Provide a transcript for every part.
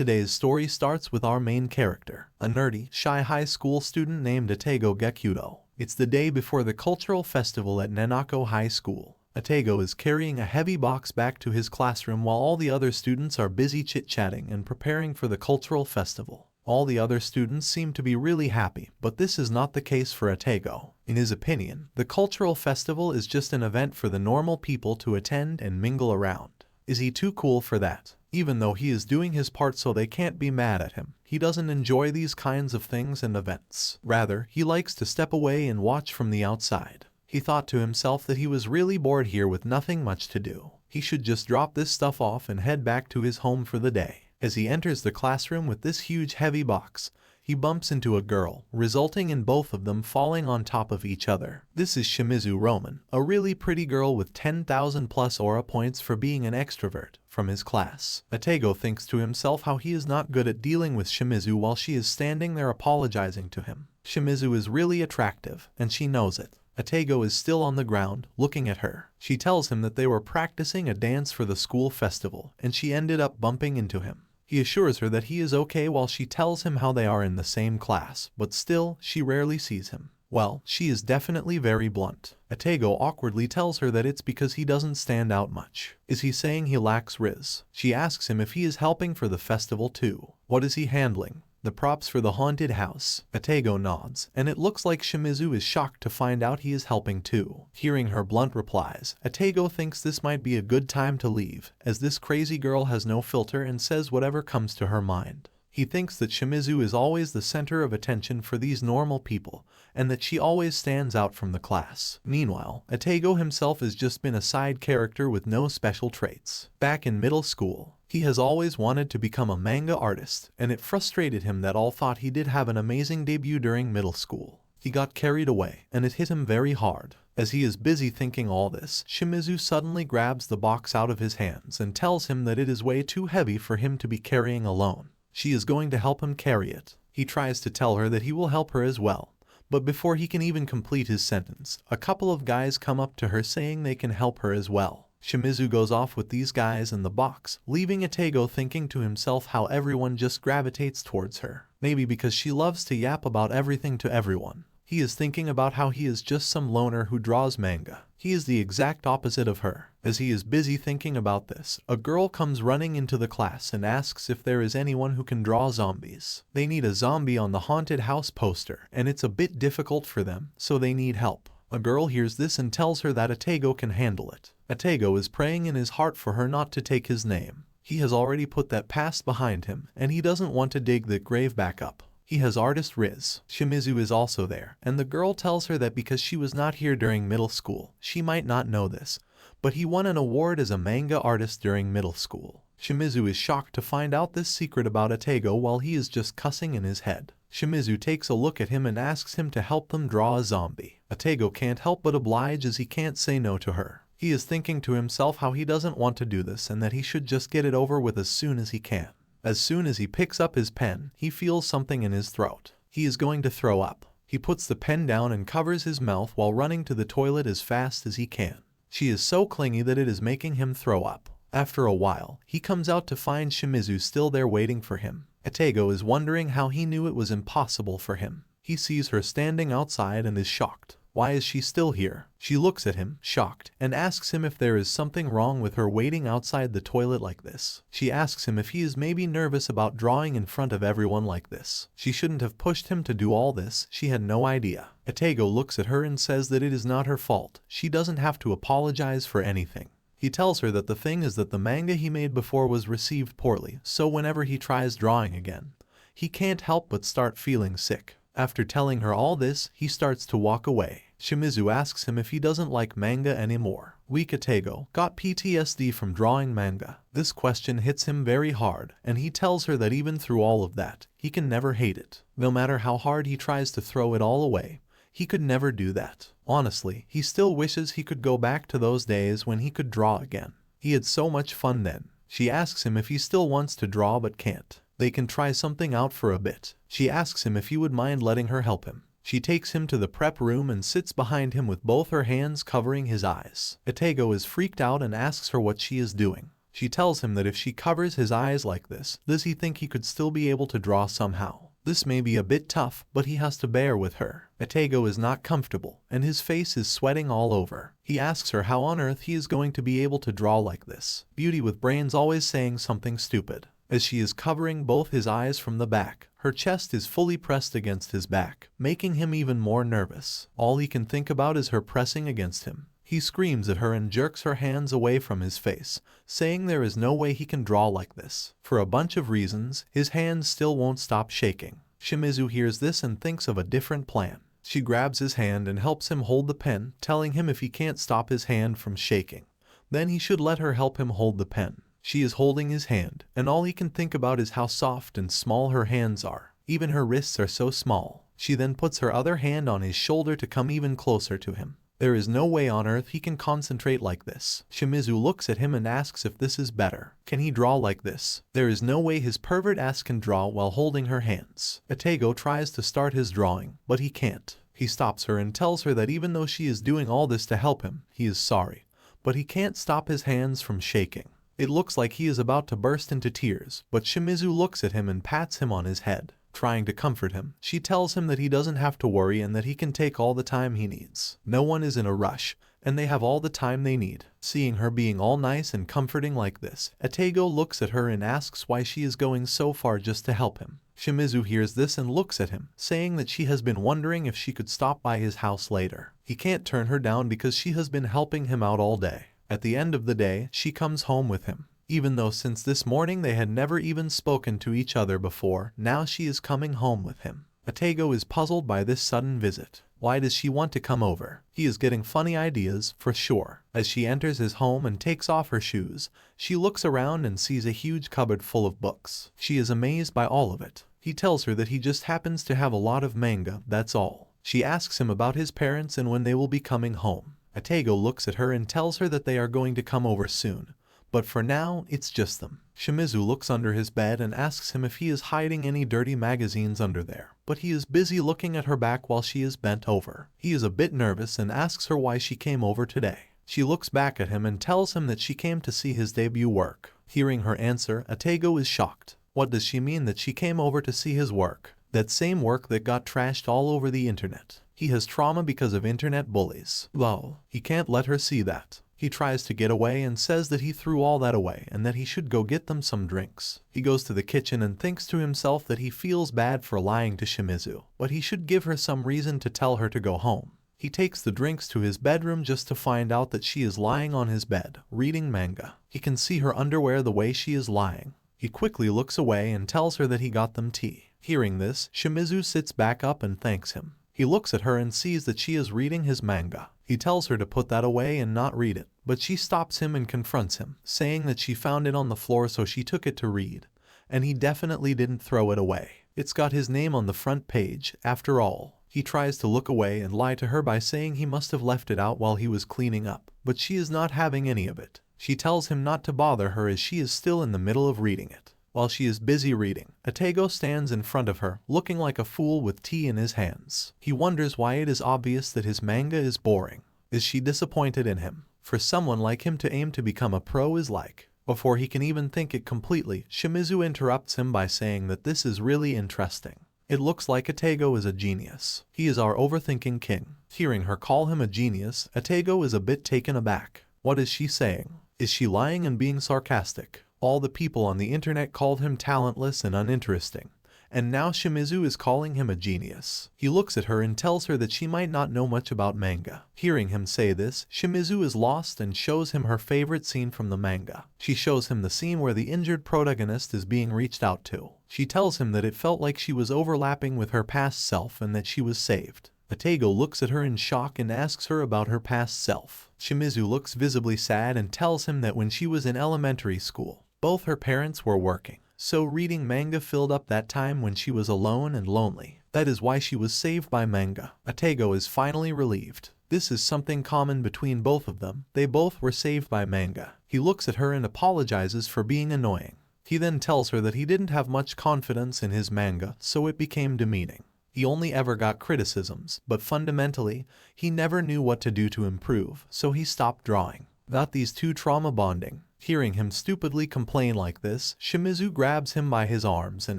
Today's story starts with our main character, a nerdy, shy high school student named Atego Gekudo. It's the day before the cultural festival at Nanako High School. Atego is carrying a heavy box back to his classroom while all the other students are busy chit-chatting and preparing for the cultural festival. All the other students seem to be really happy, but this is not the case for Atego. In his opinion, the cultural festival is just an event for the normal people to attend and mingle around. Is he too cool for that? Even though he is doing his part so they can't be mad at him, he doesn't enjoy these kinds of things and events. Rather, he likes to step away and watch from the outside. He thought to himself that he was really bored here with nothing much to do. He should just drop this stuff off and head back to his home for the day. As he enters the classroom with this huge heavy box, he bumps into a girl, resulting in both of them falling on top of each other. This is Shimizu Roman, a really pretty girl with 10,000 plus aura points for being an extrovert, from his class. Atego thinks to himself how he is not good at dealing with Shimizu while she is standing there apologizing to him. Shimizu is really attractive, and she knows it. Atego is still on the ground, looking at her. She tells him that they were practicing a dance for the school festival, and she ended up bumping into him. He assures her that he is okay while she tells him how they are in the same class, but still, she rarely sees him. Well, she is definitely very blunt. Atego awkwardly tells her that it's because he doesn't stand out much. Is he saying he lacks riz? She asks him if he is helping for the festival too. What is he handling? The props for the haunted house. Atego nods, and it looks like Shimizu is shocked to find out he is helping too. Hearing her blunt replies, Atego thinks this might be a good time to leave, as this crazy girl has no filter and says whatever comes to her mind. He thinks that Shimizu is always the center of attention for these normal people, and that she always stands out from the class. Meanwhile, Atego himself has just been a side character with no special traits. Back in middle school, he has always wanted to become a manga artist, and it frustrated him that all thought he did have an amazing debut during middle school. He got carried away, and it hit him very hard. As he is busy thinking all this, Shimizu suddenly grabs the box out of his hands and tells him that it is way too heavy for him to be carrying alone. She is going to help him carry it. He tries to tell her that he will help her as well, but before he can even complete his sentence, a couple of guys come up to her saying they can help her as well. Shimizu goes off with these guys in the box, leaving Atego thinking to himself how everyone just gravitates towards her. Maybe because she loves to yap about everything to everyone. He is thinking about how he is just some loner who draws manga. He is the exact opposite of her. As he is busy thinking about this, a girl comes running into the class and asks if there is anyone who can draw zombies. They need a zombie on the haunted house poster, and it's a bit difficult for them, so they need help. A girl hears this and tells her that Atego can handle it. Atego is praying in his heart for her not to take his name. He has already put that past behind him, and he doesn't want to dig the grave back up. He has artist riz. Shimizu is also there, and the girl tells her that because she was not here during middle school, she might not know this, but he won an award as a manga artist during middle school. Shimizu is shocked to find out this secret about Atego while he is just cussing in his head. Shimizu takes a look at him and asks him to help them draw a zombie. Atego can't help but oblige as he can't say no to her. He is thinking to himself how he doesn't want to do this and that he should just get it over with as soon as he can. As soon as he picks up his pen, he feels something in his throat. He is going to throw up. He puts the pen down and covers his mouth while running to the toilet as fast as he can. She is so clingy that it is making him throw up. After a while, he comes out to find Shimizu still there waiting for him. Atego is wondering how he knew it was impossible for him. He sees her standing outside and is shocked. Why is she still here? She looks at him, shocked, and asks him if there is something wrong with her waiting outside the toilet like this. She asks him if he is maybe nervous about drawing in front of everyone like this. She shouldn't have pushed him to do all this, she had no idea. Atego looks at her and says that it is not her fault. She doesn't have to apologize for anything. He tells her that the thing is that the manga he made before was received poorly, so whenever he tries drawing again, he can't help but start feeling sick. After telling her all this, he starts to walk away. Shimizu asks him if he doesn't like manga anymore. Weak Atego got PTSD from drawing manga. This question hits him very hard, and he tells her that even through all of that, he can never hate it. No matter how hard he tries to throw it all away, he could never do that. Honestly, he still wishes he could go back to those days when he could draw again. He had so much fun then. She asks him if he still wants to draw but can't. They can try something out for a bit. She asks him if he would mind letting her help him. She takes him to the prep room and sits behind him with both her hands covering his eyes. Atego is freaked out and asks her what she is doing. She tells him that if she covers his eyes like this, does he think he could still be able to draw somehow? This may be a bit tough, but he has to bear with her. Otaku is not comfortable, and his face is sweating all over. He asks her how on earth he is going to be able to draw like this. Beauty with brains always saying something stupid. As she is covering both his eyes from the back, her chest is fully pressed against his back, making him even more nervous. All he can think about is her pressing against him. He screams at her and jerks her hands away from his face, saying there is no way he can draw like this. For a bunch of reasons, his hands still won't stop shaking. Shimizu hears this and thinks of a different plan. She grabs his hand and helps him hold the pen, telling him if he can't stop his hand from shaking, then he should let her help him hold the pen. She is holding his hand, and all he can think about is how soft and small her hands are. Even her wrists are so small. She then puts her other hand on his shoulder to come even closer to him. There is no way on earth he can concentrate like this. Shimizu looks at him and asks if this is better. Can he draw like this? There is no way his pervert ass can draw while holding her hands. Otaku tries to start his drawing, but he can't. He stops her and tells her that even though she is doing all this to help him, he is sorry. But he can't stop his hands from shaking. It looks like he is about to burst into tears, but Shimizu looks at him and pats him on his head. Trying to comfort him, she tells him that he doesn't have to worry and that he can take all the time he needs. No one is in a rush, and they have all the time they need. Seeing her being all nice and comforting like this, Otaku looks at her and asks why she is going so far just to help him. Shimizu hears this and looks at him, saying that she has been wondering if she could stop by his house later. He can't turn her down because she has been helping him out all day. At the end of the day, she comes home with him. Even though since this morning they had never even spoken to each other before, now she is coming home with him. Otaku is puzzled by this sudden visit. Why does she want to come over? He is getting funny ideas, for sure. As she enters his home and takes off her shoes, she looks around and sees a huge cupboard full of books. She is amazed by all of it. He tells her that he just happens to have a lot of manga, that's all. She asks him about his parents and when they will be coming home. Otaku looks at her and tells her that they are going to come over soon. But for now, it's just them. Shimizu looks under his bed and asks him if he is hiding any dirty magazines under there, but he is busy looking at her back while she is bent over. He is a bit nervous and asks her why she came over today. She looks back at him and tells him that she came to see his debut work. Hearing her answer, Otaku is shocked. What does she mean that she came over to see his work? That same work that got trashed all over the internet. He has trauma because of internet bullies. Well, he can't let her see that. He tries to get away and says that he threw all that away and that he should go get them some drinks. He goes to the kitchen and thinks to himself that he feels bad for lying to Shimizu, but he should give her some reason to tell her to go home. He takes the drinks to his bedroom just to find out that she is lying on his bed, reading manga. He can see her underwear the way she is lying. He quickly looks away and tells her that he got them tea. Hearing this, Shimizu sits back up and thanks him. He looks at her and sees that she is reading his manga. He tells her to put that away and not read it, but she stops him and confronts him, saying that she found it on the floor so she took it to read, and he definitely didn't throw it away. It's got his name on the front page, after all. He tries to look away and lie to her by saying he must have left it out while he was cleaning up, but she is not having any of it. She tells him not to bother her as she is still in the middle of reading it. While she is busy reading, Otaku stands in front of her, looking like a fool with tea in his hands. He wonders why it is obvious that his manga is boring. Is she disappointed in him? For someone like him to aim to become a pro is like. Before he can even think it completely, Shimizu interrupts him by saying that this is really interesting. It looks like Otaku is a genius. He is our overthinking king. Hearing her call him a genius, Otaku is a bit taken aback. What is she saying? Is she lying and being sarcastic? All the people on the internet called him talentless and uninteresting, and now Shimizu is calling him a genius. He looks at her and tells her that she might not know much about manga. Hearing him say this, Shimizu is lost and shows him her favorite scene from the manga. She shows him the scene where the injured protagonist is being reached out to. She tells him that it felt like she was overlapping with her past self and that she was saved. Otaku looks at her in shock and asks her about her past self. Shimizu looks visibly sad and tells him that when she was in elementary school, both her parents were working, so reading manga filled up that time when she was alone and lonely. That is why she was saved by manga. Otaku is finally relieved. This is something common between both of them. They both were saved by manga. He looks at her and apologizes for being annoying. He then tells her that he didn't have much confidence in his manga, so it became demeaning. He only ever got criticisms, but fundamentally, he never knew what to do to improve, so he stopped drawing. Without these two trauma bonding, Hearing him stupidly complain like this, Shimizu grabs him by his arms and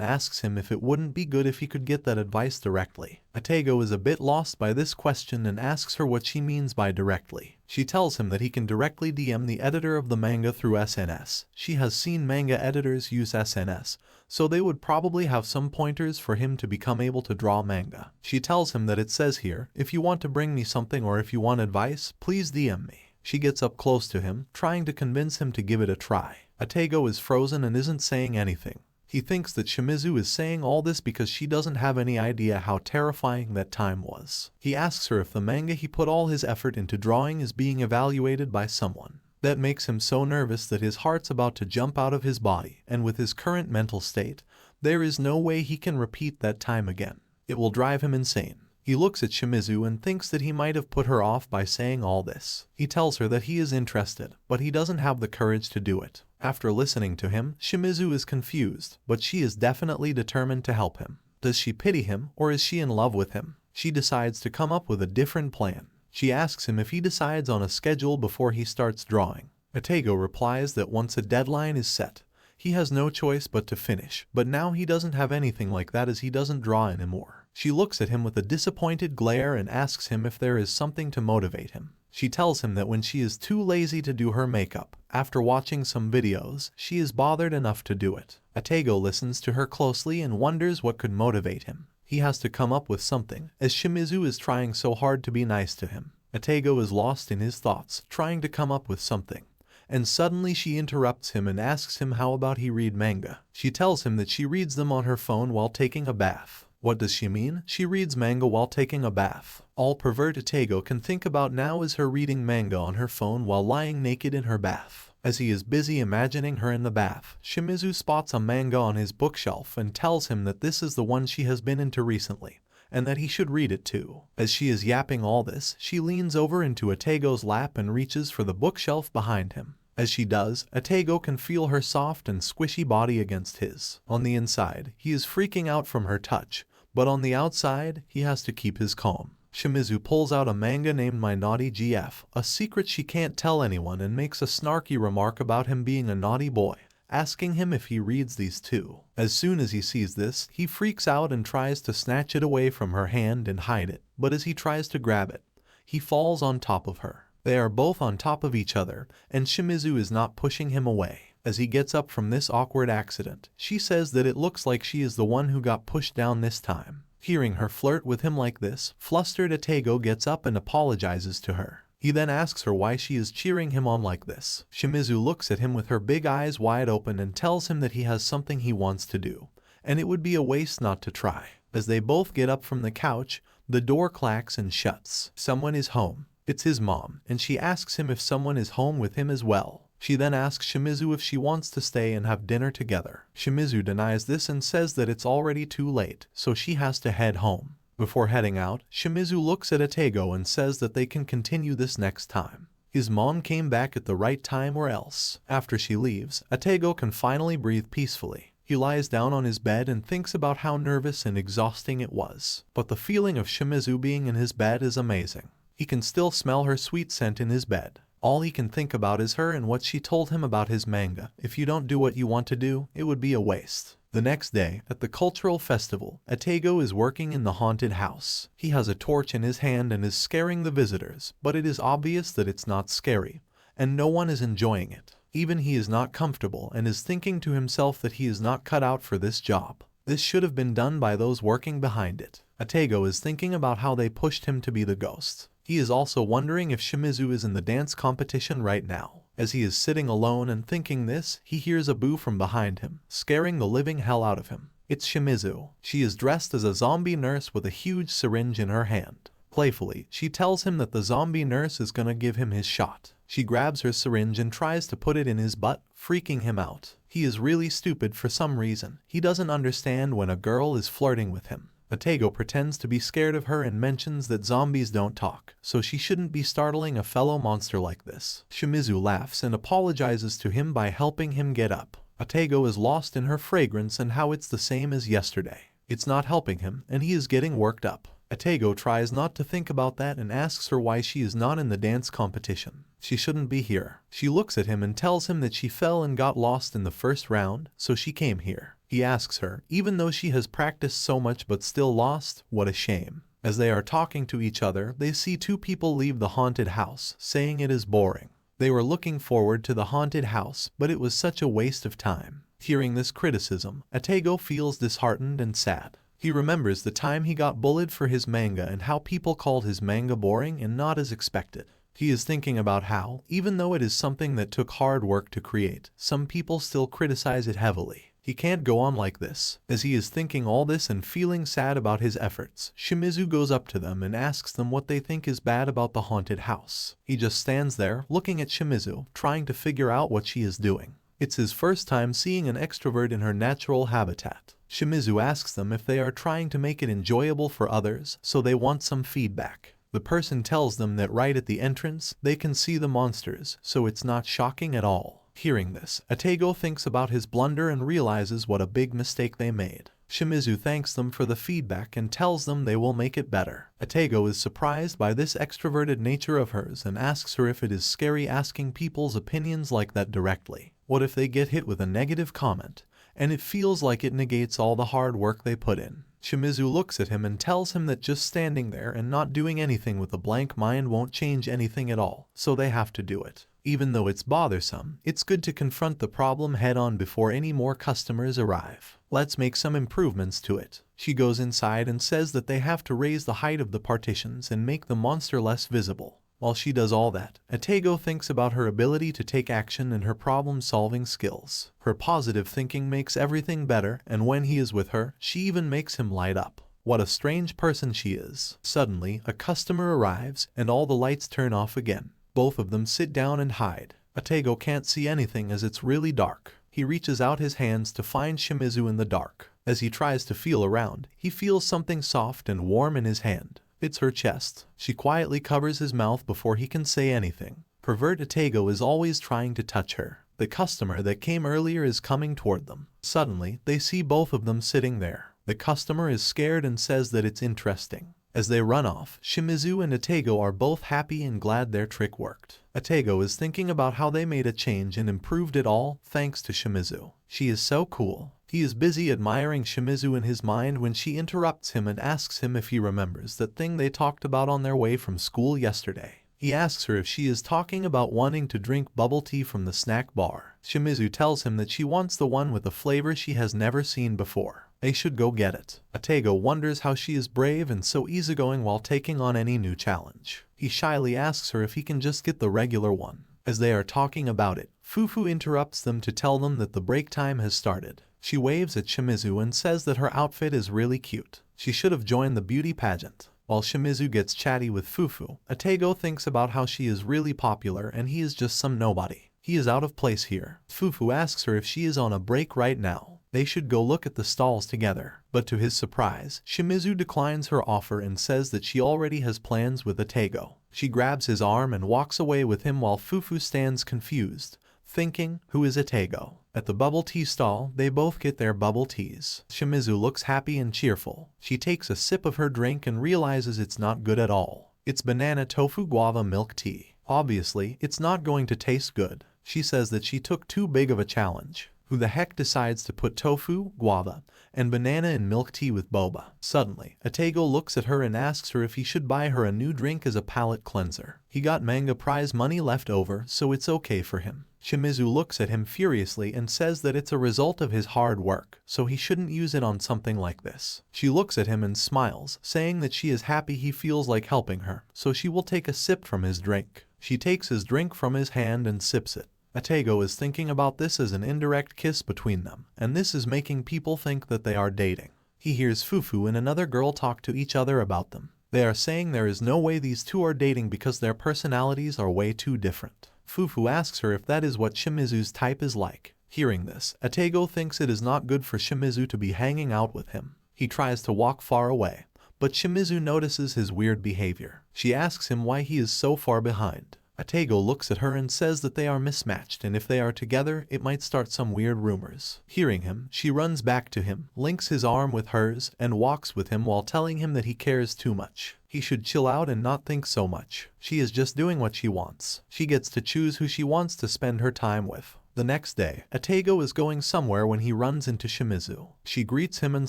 asks him if it wouldn't be good if he could get that advice directly. Atego is a bit lost by this question and asks her what she means by directly. She tells him that he can directly DM the editor of the manga through SNS. She has seen manga editors use SNS, so they would probably have some pointers for him to become able to draw manga. She tells him that it says here, if you want to bring me something or if you want advice, please DM me. She gets up close to him, trying to convince him to give it a try. Atego is frozen and isn't saying anything. He thinks that Shimizu is saying all this because she doesn't have any idea how terrifying that time was. He asks her if the manga he put all his effort into drawing is being evaluated by someone. That makes him so nervous that his heart's about to jump out of his body, and with his current mental state, there is no way he can repeat that time again. It will drive him insane. He looks at Shimizu and thinks that he might have put her off by saying all this. He tells her that he is interested, but he doesn't have the courage to do it. After listening to him, Shimizu is confused, but she is definitely determined to help him. Does she pity him, or is she in love with him? She decides to come up with a different plan. She asks him if he decides on a schedule before he starts drawing. Atego replies that once a deadline is set, he has no choice but to finish, but now he doesn't have anything like that as he doesn't draw anymore. She looks at him with a disappointed glare and asks him if there is something to motivate him. She tells him that when she is too lazy to do her makeup, after watching some videos, she is bothered enough to do it. Atego listens to her closely and wonders what could motivate him. He has to come up with something, as Shimizu is trying so hard to be nice to him. Atego is lost in his thoughts, trying to come up with something. And suddenly she interrupts him and asks him how about he read manga. She tells him that she reads them on her phone while taking a bath. What does she mean? She reads manga while taking a bath. All pervert Atego can think about now is her reading manga on her phone while lying naked in her bath. As he is busy imagining her in the bath, Shimizu spots a manga on his bookshelf and tells him that this is the one she has been into recently, and that he should read it too. As she is yapping all this, she leans over into Atego's lap and reaches for the bookshelf behind him. As she does, Atego can feel her soft and squishy body against his. On the inside, he is freaking out from her touch, but on the outside, he has to keep his calm. Shimizu pulls out a manga named My Naughty GF, a secret she can't tell anyone, and makes a snarky remark about him being a naughty boy, asking him if he reads these too. As soon as he sees this, he freaks out and tries to snatch it away from her hand and hide it, but as he tries to grab it, he falls on top of her. They are both on top of each other, and Shimizu is not pushing him away. As he gets up from this awkward accident, she says that it looks like she is the one who got pushed down this time. Hearing her flirt with him like this, flustered Atego gets up and apologizes to her. He then asks her why she is cheering him on like this. Shimizu looks at him with her big eyes wide open and tells him that he has something he wants to do, and it would be a waste not to try. As they both get up from the couch, the door clacks and shuts. Someone is home. It's his mom, and she asks him if someone is home with him as well. She then asks Shimizu if she wants to stay and have dinner together. Shimizu denies this and says that it's already too late, so she has to head home. Before heading out, Shimizu looks at Atego and says that they can continue this next time. His mom came back at the right time or else. After she leaves, Atego can finally breathe peacefully. He lies down on his bed and thinks about how nervous and exhausting it was. But the feeling of Shimizu being in his bed is amazing. He can still smell her sweet scent in his bed. All he can think about is her and what she told him about his manga. If you don't do what you want to do, it would be a waste. The next day, at the cultural festival, Atego is working in the haunted house. He has a torch in his hand and is scaring the visitors, but it is obvious that it's not scary, and no one is enjoying it. Even he is not comfortable and is thinking to himself that he is not cut out for this job. This should have been done by those working behind it. Atego is thinking about how they pushed him to be the ghost. He is also wondering if Shimizu is in the dance competition right now. As he is sitting alone and thinking this, he hears a boo from behind him, scaring the living hell out of him. It's Shimizu. She is dressed as a zombie nurse with a huge syringe in her hand. Playfully, she tells him that the zombie nurse is gonna give him his shot. She grabs her syringe and tries to put it in his butt, freaking him out. He is really stupid for some reason. He doesn't understand when a girl is flirting with him. Atego pretends to be scared of her and mentions that zombies don't talk, so she shouldn't be startling a fellow monster like this. Shimizu laughs and apologizes to him by helping him get up. Atego is lost in her fragrance and how it's the same as yesterday. It's not helping him, and he is getting worked up. Atego tries not to think about that and asks her why she is not in the dance competition. She shouldn't be here. She looks at him and tells him that she fell and got lost in the first round, so she came here. He asks her, even though she has practiced so much but still lost, what a shame. As they are talking to each other, they see two people leave the haunted house, saying it is boring. They were looking forward to the haunted house, but it was such a waste of time. Hearing this criticism, Otaku feels disheartened and sad. He remembers the time he got bullied for his manga and how people called his manga boring and not as expected. He is thinking about how, even though it is something that took hard work to create, some people still criticize it heavily. He can't go on like this. As he is thinking all this and feeling sad about his efforts, Shimizu goes up to them and asks them what they think is bad about the haunted house. He just stands there, looking at Shimizu, trying to figure out what she is doing. It's his first time seeing an extrovert in her natural habitat. Shimizu asks them if they are trying to make it enjoyable for others, so they want some feedback. The person tells them that right at the entrance, they can see the monsters, so it's not shocking at all. Hearing this, Otaku thinks about his blunder and realizes what a big mistake they made. Shimizu thanks them for the feedback and tells them they will make it better. Otaku is surprised by this extroverted nature of hers and asks her if it is scary asking people's opinions like that directly. What if they get hit with a negative comment, and it feels like it negates all the hard work they put in? Shimizu looks at him and tells him that just standing there and not doing anything with a blank mind won't change anything at all, so they have to do it. Even though it's bothersome, it's good to confront the problem head-on before any more customers arrive. Let's make some improvements to it. She goes inside and says that they have to raise the height of the partitions and make the monster less visible. While she does all that, Otaku thinks about her ability to take action and her problem-solving skills. Her positive thinking makes everything better, and when he is with her, she even makes him light up. What a strange person she is. Suddenly, a customer arrives, and all the lights turn off again. Both of them sit down and hide. Otaku can't see anything as it's really dark. He reaches out his hands to find Shimizu in the dark. As he tries to feel around, he feels something soft and warm in his hand. It's her chest. She quietly covers his mouth before he can say anything. Pervert Otaku is always trying to touch her. The customer that came earlier is coming toward them. Suddenly, they see both of them sitting there. The customer is scared and says that it's interesting. As they run off, Shimizu and Otaku are both happy and glad their trick worked. Otaku is thinking about how they made a change and improved it all thanks to Shimizu. She is so cool. He is busy admiring Shimizu in his mind when she interrupts him and asks him if he remembers that thing they talked about on their way from school yesterday. He asks her if she is talking about wanting to drink bubble tea from the snack bar. Shimizu tells him that she wants the one with a flavor she has never seen before. They should go get it. Otaku wonders how she is brave and so easygoing while taking on any new challenge. He shyly asks her if he can just get the regular one. As they are talking about it, Fufu interrupts them to tell them that the break time has started. She waves at Shimizu and says that her outfit is really cute. She should have joined the beauty pageant. While Shimizu gets chatty with Fufu, Otaku thinks about how she is really popular and he is just some nobody. He is out of place here. Fufu asks her if she is on a break right now. They should go look at the stalls together. But to his surprise, Shimizu declines her offer and says that she already has plans with Otaku. She grabs his arm and walks away with him while Fufu stands confused, thinking, who is Otaku? At the bubble tea stall, they both get their bubble teas. Shimizu looks happy and cheerful. She takes a sip of her drink and realizes it's not good at all. It's banana tofu guava milk tea. Obviously, it's not going to taste good. She says that she took too big of a challenge. Who the heck decides to put tofu, guava, and banana in milk tea with boba? Suddenly, Otaku looks at her and asks her if he should buy her a new drink as a palate cleanser. He got manga prize money left over, so it's okay for him. Shimizu looks at him furiously and says that it's a result of his hard work, so he shouldn't use it on something like this. She looks at him and smiles, saying that she is happy he feels like helping her, so she will take a sip from his drink. She takes his drink from his hand and sips it. Otaku is thinking about this as an indirect kiss between them, and this is making people think that they are dating. He hears Fufu and another girl talk to each other about them. They are saying there is no way these two are dating because their personalities are way too different. Fufu asks her if that is what Shimizu's type is like. Hearing this, Otaku thinks it is not good for Shimizu to be hanging out with him. He tries to walk far away, but Shimizu notices his weird behavior. She asks him why he is so far behind. Atego looks at her and says that they are mismatched and if they are together, it might start some weird rumors. Hearing him, she runs back to him, links his arm with hers, and walks with him while telling him that he cares too much. He should chill out and not think so much. She is just doing what she wants. She gets to choose who she wants to spend her time with. The next day, Atego is going somewhere when he runs into Shimizu. She greets him and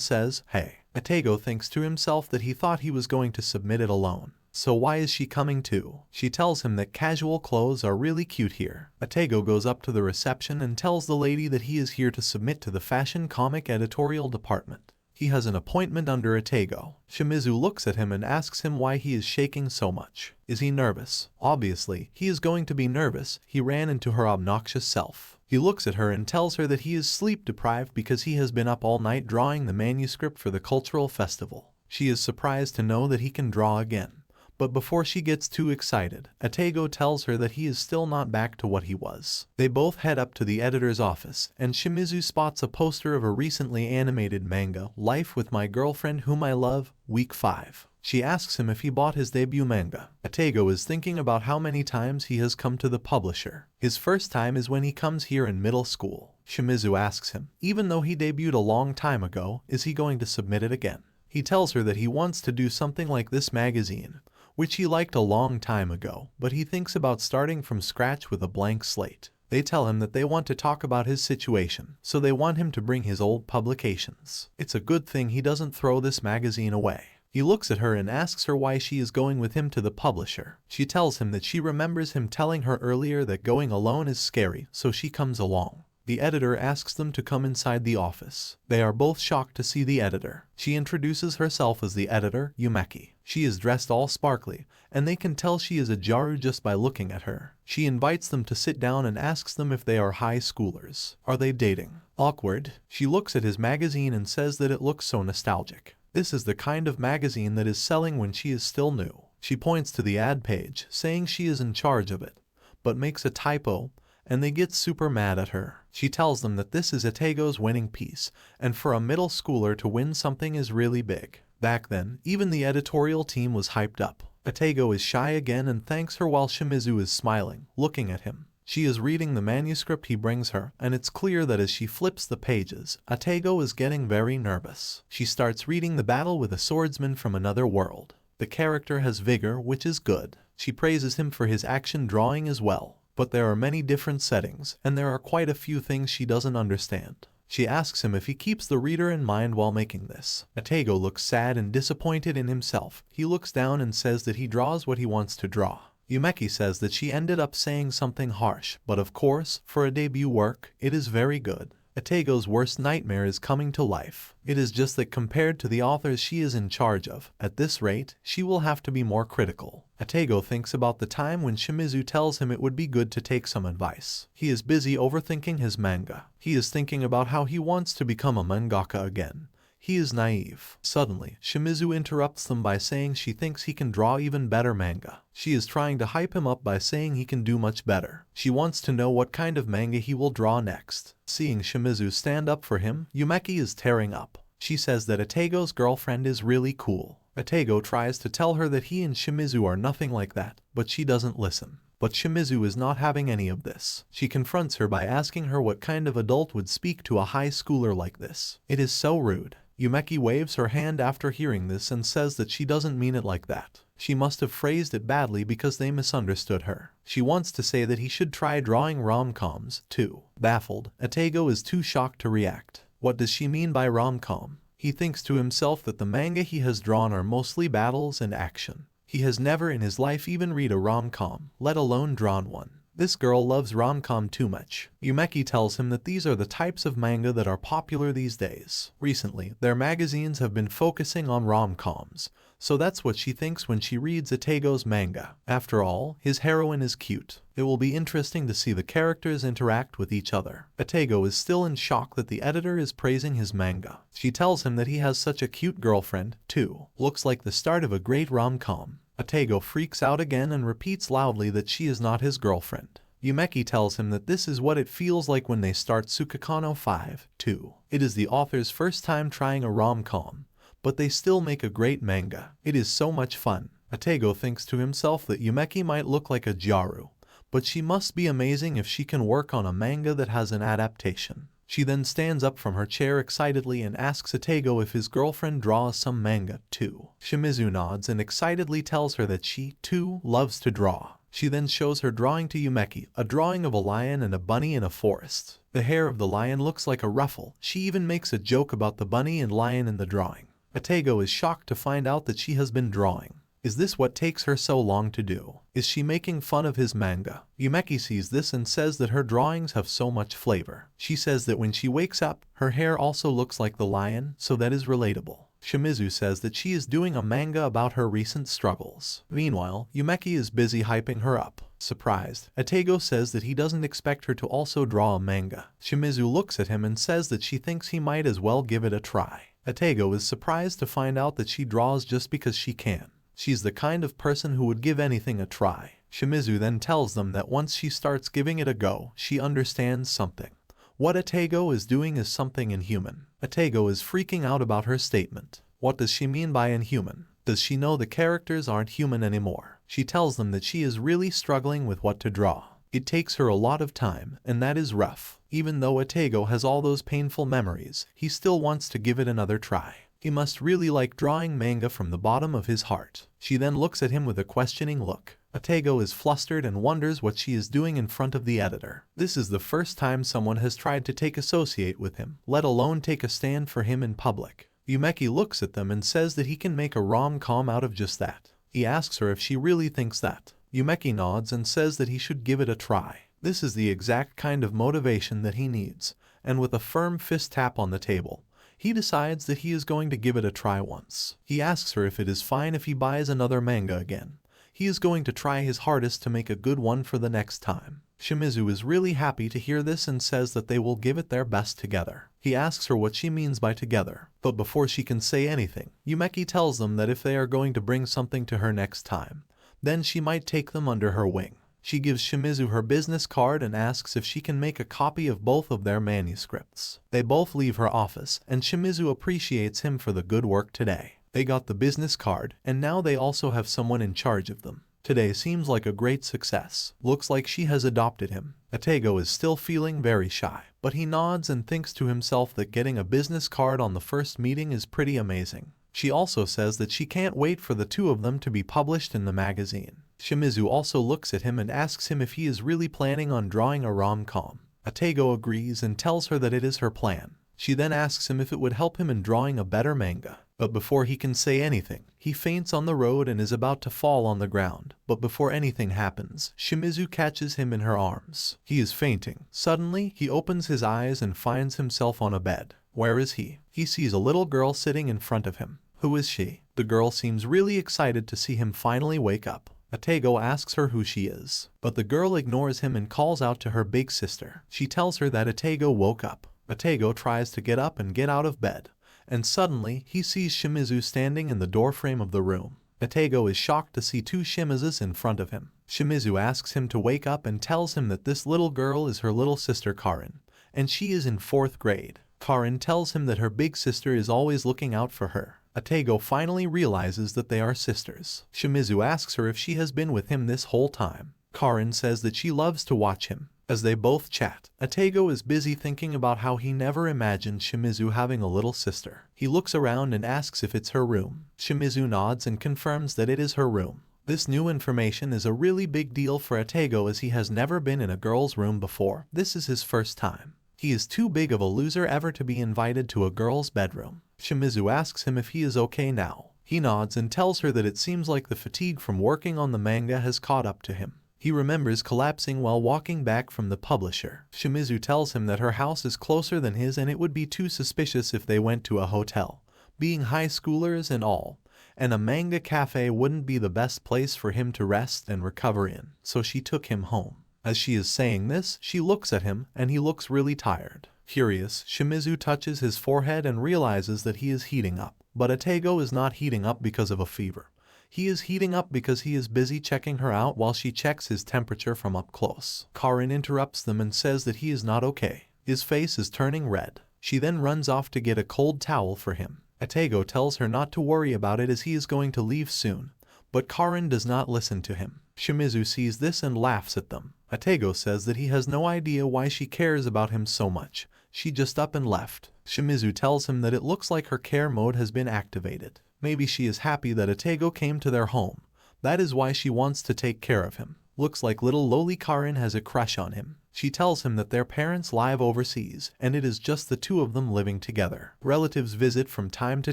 says, "Hey." Atego thinks to himself that he thought he was going to submit it alone. So why is she coming too? She tells him that casual clothes are really cute here. Atego goes up to the reception and tells the lady that he is here to submit to the fashion comic editorial department. He has an appointment under Atego. Shimizu looks at him and asks him why he is shaking so much. Is he nervous? Obviously, he is going to be nervous. He ran into her obnoxious self. He looks at her and tells her that he is sleep deprived because he has been up all night drawing the manuscript for the cultural festival. She is surprised to know that he can draw again. But before she gets too excited, Atego tells her that he is still not back to what he was. They both head up to the editor's office, and Shimizu spots a poster of a recently animated manga, Life with My Girlfriend Whom I Love, Week 5. She asks him if he bought his debut manga. Atego is thinking about how many times he has come to the publisher. His first time is when he comes here in middle school. Shimizu asks him, even though he debuted a long time ago, is he going to submit it again? He tells her that he wants to do something like this magazine, which he liked a long time ago, but he thinks about starting from scratch with a blank slate. They tell him that they want to talk about his situation, so they want him to bring his old publications. It's a good thing he doesn't throw this magazine away. He looks at her and asks her why she is going with him to the publisher. She tells him that she remembers him telling her earlier that going alone is scary, so she comes along. The editor asks them to come inside the office. They are both shocked to see the editor. She introduces herself as the editor, Yumeki. She is dressed all sparkly, and they can tell she is a Jaru just by looking at her. She invites them to sit down and asks them if they are high schoolers. Are they dating? Awkward. She looks at his magazine and says that it looks so nostalgic. This is the kind of magazine that is selling when she is still new. She points to the ad page, saying she is in charge of it, but makes a typo, and they get super mad at her. She tells them that this is Atego's winning piece, and for a middle schooler to win something is really big. Back then, even the editorial team was hyped up. Atego is shy again and thanks her while Shimizu is smiling, looking at him. She is reading the manuscript he brings her, and it's clear that as she flips the pages, Atego is getting very nervous. She starts reading the battle with a swordsman from another world. The character has vigor, which is good. She praises him for his action drawing as well. But there are many different settings, and there are quite a few things she doesn't understand. She asks him if he keeps the reader in mind while making this. Atego looks sad and disappointed in himself. He looks down and says that he draws what he wants to draw. Yumeki says that she ended up saying something harsh, but of course, for a debut work, it is very good. Atego's worst nightmare is coming to life. It is just that compared to the authors she is in charge of, at this rate, she will have to be more critical. Atego thinks about the time when Shimizu tells him it would be good to take some advice. He is busy overthinking his manga. He is thinking about how he wants to become a mangaka again. He is naive. Suddenly, Shimizu interrupts them by saying she thinks he can draw even better manga. She is trying to hype him up by saying he can do much better. She wants to know what kind of manga he will draw next. Seeing Shimizu stand up for him, Yumeki is tearing up. She says that Atego's girlfriend is really cool. Atego tries to tell her that he and Shimizu are nothing like that, but she doesn't listen. But Shimizu is not having any of this. She confronts her by asking her what kind of adult would speak to a high schooler like this. It is so rude. Yumeki waves her hand after hearing this and says that she doesn't mean it like that. She must have phrased it badly because they misunderstood her. She wants to say that he should try drawing rom-coms, too. Baffled, Atego is too shocked to react. What does she mean by rom-com? He thinks to himself that the manga he has drawn are mostly battles and action. He has never in his life even read a rom-com, let alone drawn one. This girl loves rom-com too much. Yumeki tells him that these are the types of manga that are popular these days. Recently, their magazines have been focusing on rom-coms, so that's what she thinks when she reads Atego's manga. After all, his heroine is cute. It will be interesting to see the characters interact with each other. Atego is still in shock that the editor is praising his manga. She tells him that he has such a cute girlfriend, too. Looks like the start of a great rom-com. Atego freaks out again and repeats loudly that she is not his girlfriend. Yumeki tells him that this is what it feels like when they start Tsukakano 5, too. It is the author's first time trying a rom-com, but they still make a great manga. It is so much fun. Atego thinks to himself that Yumeki might look like a Jaru, but she must be amazing if she can work on a manga that has an adaptation. She then stands up from her chair excitedly and asks Atego if his girlfriend draws some manga too. Shimizu nods and excitedly tells her that she, too, loves to draw. She then shows her drawing to Yumeki, a drawing of a lion and a bunny in a forest. The hair of the lion looks like a ruffle. She even makes a joke about the bunny and lion in the drawing. Atego is shocked to find out that she has been drawing. Is this what takes her so long to do? Is she making fun of his manga? Yumeki sees this and says that her drawings have so much flavor. She says that when she wakes up, her hair also looks like the lion, so that is relatable. Shimizu says that she is doing a manga about her recent struggles. Meanwhile, Yumeki is busy hyping her up. Surprised, Atego says that he doesn't expect her to also draw a manga. Shimizu looks at him and says that she thinks he might as well give it a try. Atego is surprised to find out that she draws just because she can. She's the kind of person who would give anything a try. Shimizu then tells them that once she starts giving it a go, she understands something. What Atego is doing is something inhuman. Atego is freaking out about her statement. What does she mean by inhuman? Does she know the characters aren't human anymore? She tells them that she is really struggling with what to draw. It takes her a lot of time, and that is rough. Even though Atego has all those painful memories, he still wants to give it another try. He must really like drawing manga from the bottom of his heart. She then looks at him with a questioning look. Atego is flustered and wonders what she is doing in front of the editor. This is the first time someone has tried to take associate with him, let alone take a stand for him in public. Yumeki looks at them and says that he can make a rom-com out of just that. He asks her if she really thinks that. Yumeki nods and says that he should give it a try. This is the exact kind of motivation that he needs, and with a firm fist tap on the table, he decides that he is going to give it a try once. He asks her if it is fine if he buys another manga again. He is going to try his hardest to make a good one for the next time. Shimizu is really happy to hear this and says that they will give it their best together. He asks her what she means by together, but before she can say anything, Yumeki tells them that if they are going to bring something to her next time, then she might take them under her wing. She gives Shimizu her business card and asks if she can make a copy of both of their manuscripts. They both leave her office, and Shimizu appreciates him for the good work today. They got the business card, and now they also have someone in charge of them. Today seems like a great success. Looks like she has adopted him. Atego is still feeling very shy, but he nods and thinks to himself that getting a business card on the first meeting is pretty amazing. She also says that she can't wait for the two of them to be published in the magazine. Shimizu also looks at him and asks him if he is really planning on drawing a rom-com. Atego agrees and tells her that it is her plan. She then asks him if it would help him in drawing a better manga. But before he can say anything, he faints on the road and is about to fall on the ground. But before anything happens, Shimizu catches him in her arms. He is fainting. Suddenly, he opens his eyes and finds himself on a bed. Where is he? He sees a little girl sitting in front of him. Who is she? The girl seems really excited to see him finally wake up. Atego asks her who she is, but the girl ignores him and calls out to her big sister. She tells her that Atego woke up. Atego tries to get up and get out of bed, and suddenly he sees Shimizu standing in the doorframe of the room. Atego is shocked to see two Shimizus in front of him. Shimizu asks him to wake up and tells him that this little girl is her little sister Karin, and she is in 4th grade. Karin tells him that her big sister is always looking out for her. Atego finally realizes that they are sisters. Shimizu asks her if she has been with him this whole time. Karin says that she loves to watch him. As they both chat, Atego is busy thinking about how he never imagined Shimizu having a little sister. He looks around and asks if it's her room. Shimizu nods and confirms that it is her room. This new information is a really big deal for Atego as he has never been in a girl's room before. This is his first time. He is too big of a loser ever to be invited to a girl's bedroom. Shimizu asks him if he is okay now. He nods and tells her that it seems like the fatigue from working on the manga has caught up to him. He remembers collapsing while walking back from the publisher. Shimizu tells him that her house is closer than his and it would be too suspicious if they went to a hotel, being high schoolers and all, and a manga cafe wouldn't be the best place for him to rest and recover in, so she took him home. As she is saying this, she looks at him, and he looks really tired. Curious, Shimizu touches his forehead and realizes that he is heating up. But Atego is not heating up because of a fever. He is heating up because he is busy checking her out while she checks his temperature from up close. Karin interrupts them and says that he is not okay. His face is turning red. She then runs off to get a cold towel for him. Atego tells her not to worry about it as he is going to leave soon, But Karin does not listen to him. Shimizu sees this and laughs at them. Atego says that he has no idea why she cares about him so much. She just up and left. Shimizu tells him that it looks like her care mode has been activated. Maybe she is happy that Atego came to their home. That is why she wants to take care of him. Looks like little lowly Karin has a crush on him. She tells him that their parents live overseas, and it is just the two of them living together. Relatives visit from time to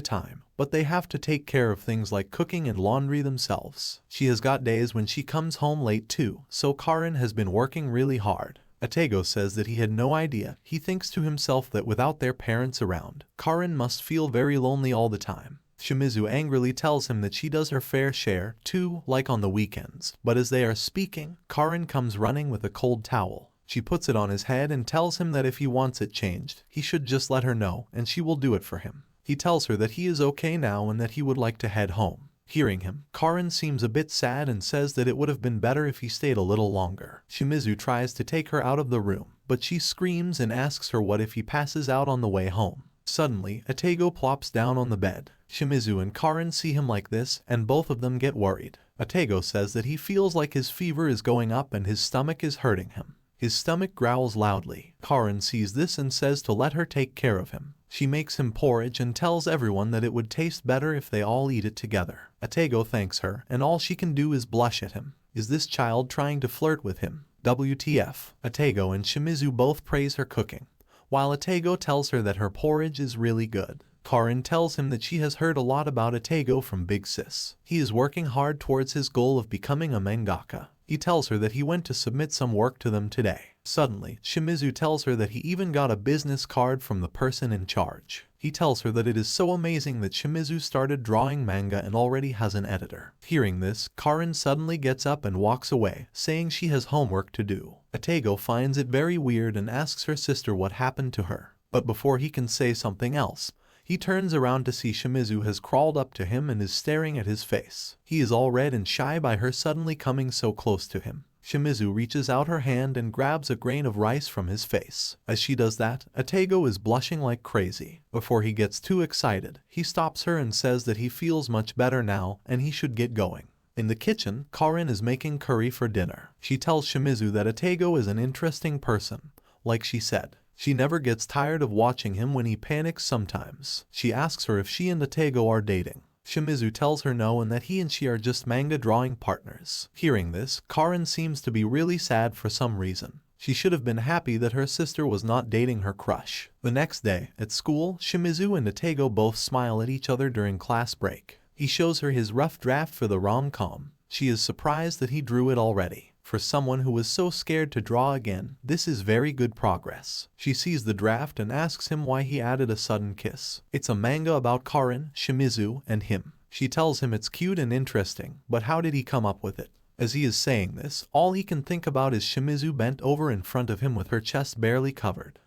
time, but they have to take care of things like cooking and laundry themselves. She has got days when she comes home late too, so Karin has been working really hard. Atego says that he had no idea. He thinks to himself that without their parents around, Karin must feel very lonely all the time. Shimizu angrily tells him that she does her fair share, too, like on the weekends. But as they are speaking, Karin comes running with a cold towel. She puts it on his head and tells him that if he wants it changed, he should just let her know and she will do it for him. He tells her that he is okay now and that he would like to head home. Hearing him, Karin seems a bit sad and says that it would have been better if he stayed a little longer. Shimizu tries to take her out of the room, but she screams and asks her what if he passes out on the way home. Suddenly, Atego plops down on the bed. Shimizu and Karin see him like this, and both of them get worried. Atego says that he feels like his fever is going up and his stomach is hurting him. His stomach growls loudly. Karin sees this and says to let her take care of him. She makes him porridge and tells everyone that it would taste better if they all eat it together. Atego thanks her, and all she can do is blush at him. Is this child trying to flirt with him? WTF. Atego and Shimizu both praise her cooking, while Atego tells her that her porridge is really good. Karin tells him that she has heard a lot about Atego from Big Sis. He is working hard towards his goal of becoming a mangaka. He tells her that he went to submit some work to them today. Suddenly, Shimizu tells her that he even got a business card from the person in charge. He tells her that it is so amazing that Shimizu started drawing manga and already has an editor. Hearing this, Karin suddenly gets up and walks away, saying she has homework to do. Atego finds it very weird and asks her sister what happened to her. But before he can say something else, he turns around to see Shimizu has crawled up to him and is staring at his face. He is all red and shy by her suddenly coming so close to him. Shimizu reaches out her hand and grabs a grain of rice from his face. As she does that, Atego is blushing like crazy. Before he gets too excited, he stops her and says that he feels much better now and he should get going. In the kitchen, Karin is making curry for dinner. She tells Shimizu that Atego is an interesting person. Like she said, she never gets tired of watching him when he panics sometimes. She asks her if she and Atego are dating. Shimizu tells her no and that he and she are just manga drawing partners. Hearing this, Karin seems to be really sad for some reason. She should have been happy that her sister was not dating her crush. The next day, at school, Shimizu and Atego both smile at each other during class break. He shows her his rough draft for the rom-com. She is surprised that he drew it already. For someone who was so scared to draw again, this is very good progress. She sees the draft and asks him why he added a sudden kiss. It's a manga about Karin, Shimizu, and him. She tells him it's cute and interesting, but how did he come up with it? As he is saying this, all he can think about is Shimizu bent over in front of him with her chest barely covered.